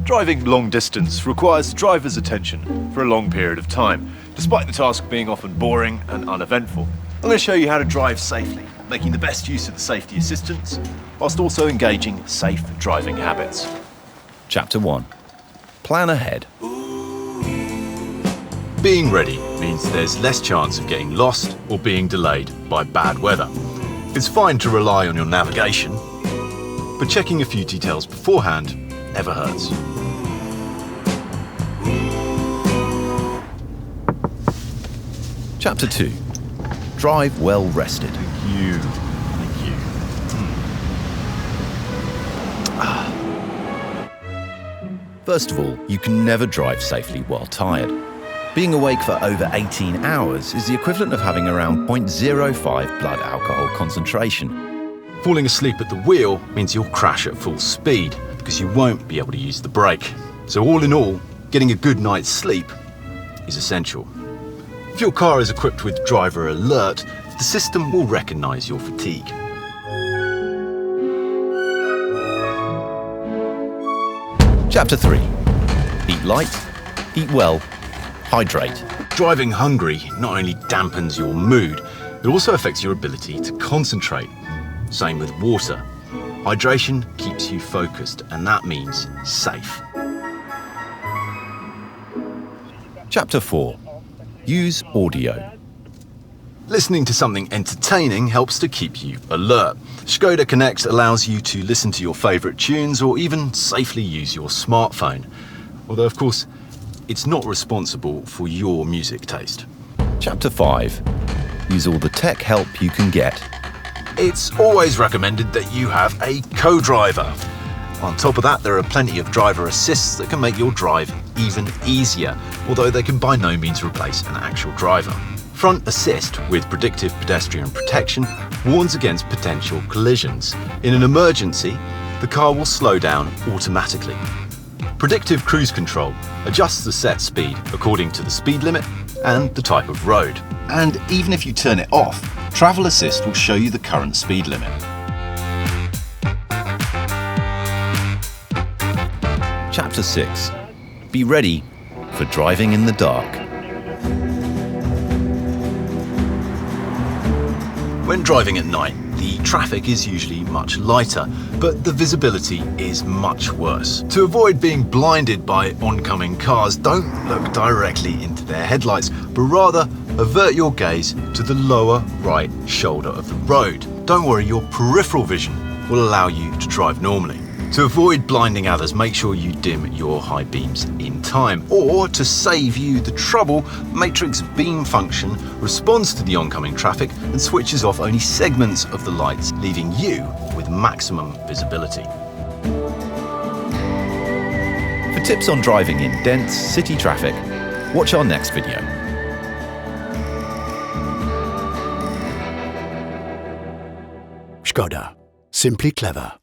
Driving long distance requires the driver's attention for a long period of time, despite the task being often boring and uneventful. I'm going to show you how to drive safely, making the best use of the safety assistance, whilst also engaging safe driving habits. Chapter 1. Plan ahead. Being ready means there's less chance of getting lost or being delayed by bad weather. It's fine to rely on your navigation, but checking a few details beforehand never hurts. Chapter 2. Drive well rested. Thank you. First of all, you can never drive safely while tired. Being awake for over 18 hours is the equivalent of having around 0.05 blood alcohol concentration. Falling asleep at the wheel means you'll crash at full speed because you won't be able to use the brake. So all in all, getting a good night's sleep is essential. If your car is equipped with driver alert, the system will recognise your fatigue. Chapter 3. Eat light, eat well, hydrate. Driving hungry not only dampens your mood, it also affects your ability to concentrate. Same with water. Hydration keeps you focused, and that means safe. Chapter 4. Use audio. Listening to something entertaining helps to keep you alert. Skoda Connect allows you to listen to your favourite tunes or even safely use your smartphone. Although, of course, it's not responsible for your music taste. Chapter 5. Use all the tech help you can get. It's always recommended that you have a co-driver. On top of that, there are plenty of driver assists that can make your drive even easier, although they can by no means replace an actual driver. Front Assist with predictive pedestrian protection warns against potential collisions. In an emergency, the car will slow down automatically. Predictive Cruise Control adjusts the set speed according to the speed limit and the type of road. And even if you turn it off, Travel Assist will show you the current speed limit. Chapter 6. Be ready for driving in the dark. When driving at night, the traffic is usually much lighter, but the visibility is much worse. To avoid being blinded by oncoming cars, don't look directly into their headlights, but rather avert your gaze to the lower right shoulder of the road. Don't worry, your peripheral vision will allow you to drive normally. To avoid blinding others, make sure you dim your high beams in time. Or, to save you the trouble, Matrix beam function responds to the oncoming traffic and switches off only segments of the lights, leaving you with maximum visibility. For tips on driving in dense city traffic, watch our next video. Skoda. Simply clever.